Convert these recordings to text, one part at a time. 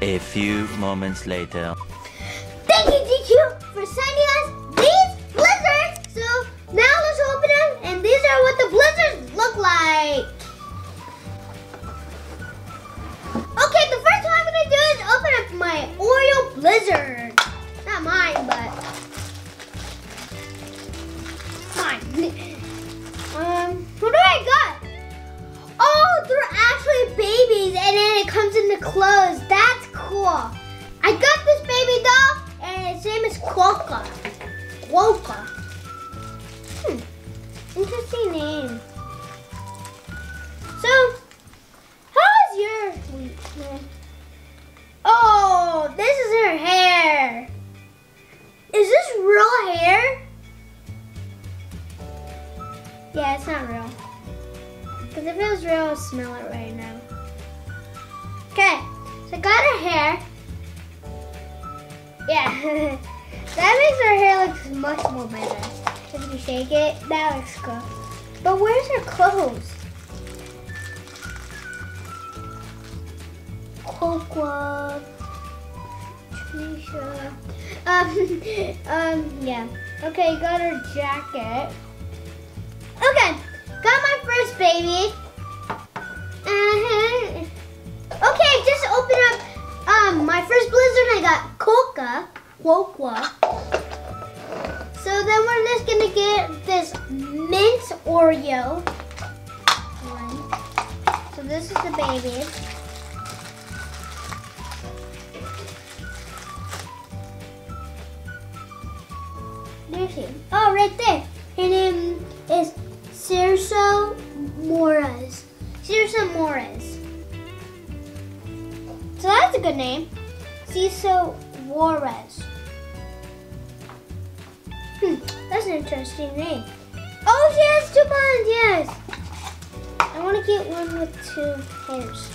A few moments later. Thank you, DQ, for sending us these blizzards. So now let's open them, and these are what the blizzards look like. Okay, the first one I'm gonna do is open up my Oreo blizzard. Not mine, but mine. What do I got? Oh, they're actually babies, and then it comes in the clothes. That's cool. I got this baby doll, and its name is Quokka. Quokka. Interesting name. So, how is your week? Oh, this is her hair. Is this real hair? Yeah, it's not real. Because if it was real, I'd smell it right now. Okay, so I got her hair. Yeah, that makes her hair look much more better. If you shake it, that looks good. But where's her clothes? Cocoa, Trisha. Yeah. Okay, got her jacket. Okay, got my first baby. Okay, just open up my first blizzard. I got Quokka. So then we're just gonna get this mint Oreo one. So this is the baby. There's him. Oh, right there. Her name is Cirso Moras. So that's a good name. Cirso Juarez. That's an interesting name. Oh, she has 2 buns, yes. I want to get one with 2 hairs.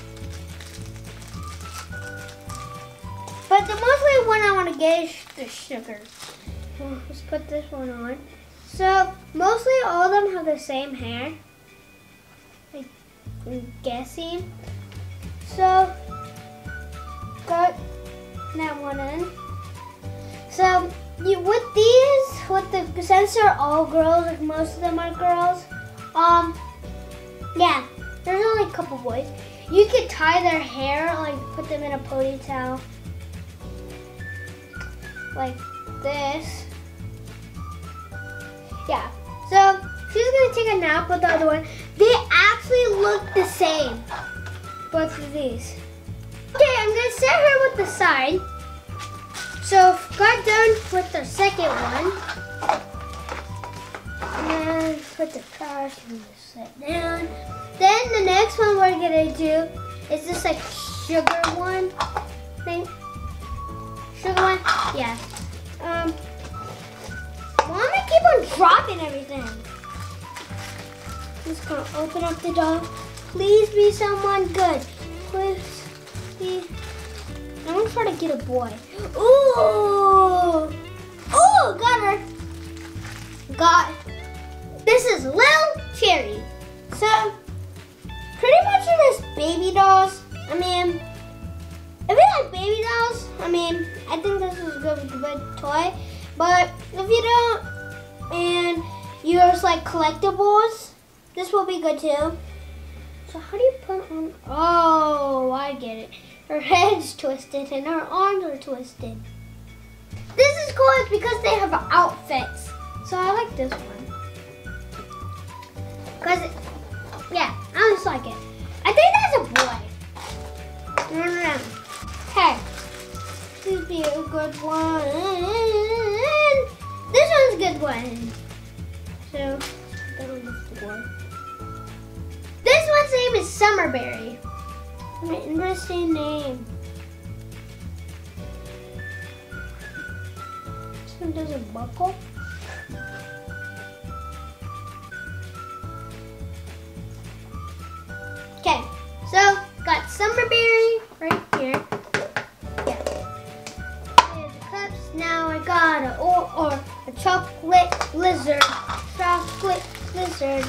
But the mostly one I want to get is the sugar. Let's put this one on. So, mostly all of them have the same hair. I'm guessing. So, got that one in. So, since they're all girls, like most of them are girls, yeah, there's only a couple boys. You could tie their hair, like put them in a ponytail, like this. Yeah, so she's gonna take a nap with the other one. They actually look the same, both of these. Okay, I'm gonna set her with the side. So got done with the second one. And then put the trash and just sit down. Then the next one we're gonna do is this like sugar one thing. Sugar one? Yeah. Why am I keep on dropping everything? I'm just gonna open up the door. Please be someone good. Please be. I'm gonna try to get a boy. Ooh! Ooh, got her. This is Lil Cherry. So, pretty much they're just baby dolls. I mean, if you like baby dolls, I mean, I think this is a good toy. But if you don't, and you just like collectibles, this will be good too. So how do you put on? Oh, I get it. Her head's twisted and her arms are twisted. This is cool it's because they have outfits. So I like this one. Cause, yeah, I just like it. I think that's a boy. Run around. Hey, please be a good one. This one's a good one. So, that one is the boy. This one's name is Summerberry. What an interesting name. This one doesn't buckle. Okay, so got Summerberry right here. Yeah. Here's the cups. Now I got a chocolate blizzard. Chocolate blizzard.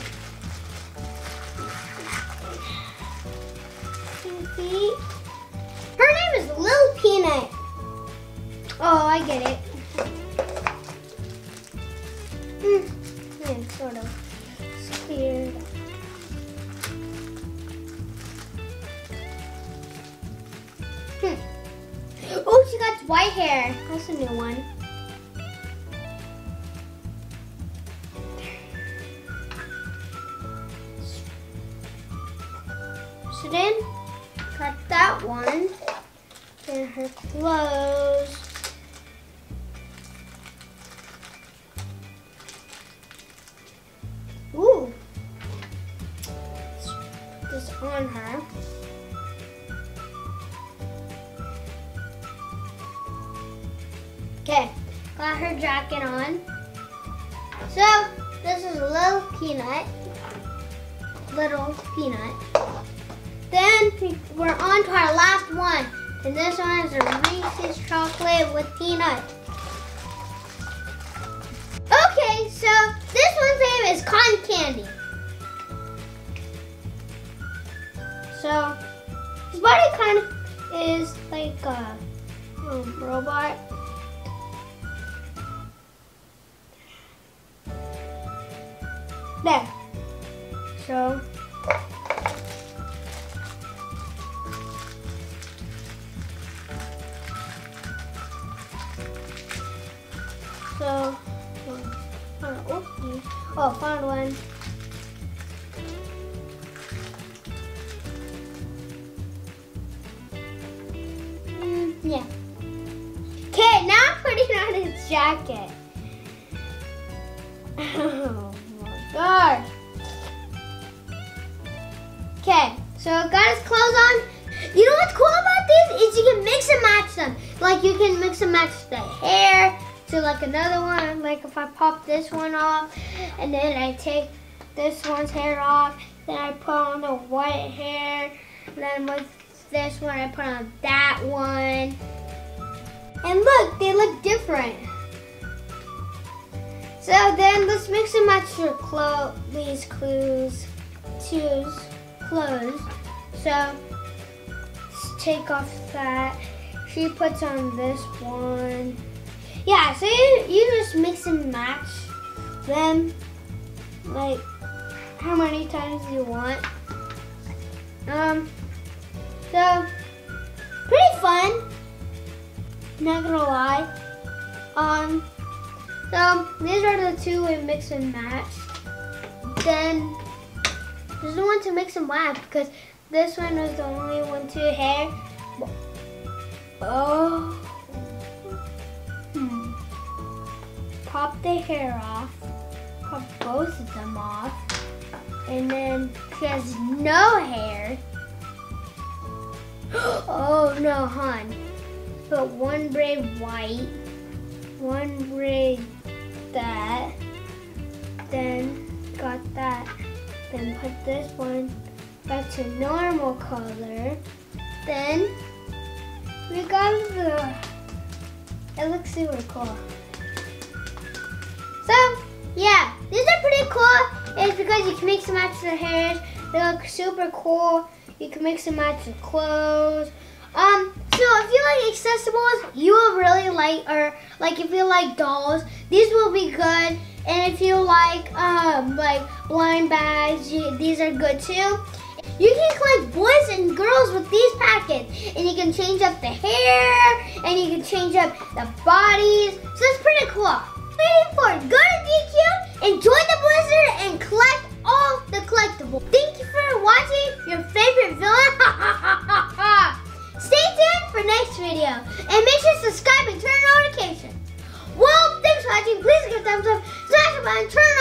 Her her name is Lil Peanut. Oh, I get it. Yeah, sort of scared. Oh, she got white hair. That's a new one. So then, got that one. Then her clothes. Ooh. Let's put this on her. Okay, got her jacket on. So, this is Little Peanut. Little Peanut. Then we're on to our last one. And this one is a Reese's chocolate with peanut. Okay, so this one's name is Cotton Candy. So, his body kind of is like a robot. There. So, oh, found one. Yeah. Okay, now I'm putting on his jacket. Oh my gosh. Okay, so I got his clothes on. You know what's cool about these is you can mix and match them. Like you can mix and match the hair to like another one. Like if I pop this one off and then I take this one's hair off, then I put on the white hair, and then with this one I put on that one. And look, they look different. So then let's mix and match your these clothes. So let's take off that. She puts on this one. Yeah, so you just mix and match them like how many times you want. So pretty fun. Not gonna lie. So these are the two we mix and match. Then there's the one to mix and match because this one was the only one to hair. Oh. Pop the hair off. Pop both of them off. And then she has no hair. Oh no, hon. Put one braid white, one braid that, then got that, then put this one back to normal color, then we got it looks super cool. So yeah, these are pretty cool. It's because you can mix and match the hairs. They look super cool. You can mix and match the clothes. So if you like accessibles, you will really like, or like if you like dolls, these will be good. And if you like blind bags, these are good too. You can collect boys and girls with these packets, and you can change up the hair, and you can change up the bodies. So it's pretty cool. Waiting for it. Go to DQ, enjoy the blizzard, and collect all the collectibles. Thank you for watching your favorite villain. Stay tuned for next video, and make sure to subscribe and turn on notifications. Well, thanks for watching. Please give a thumbs up, smash the button, turn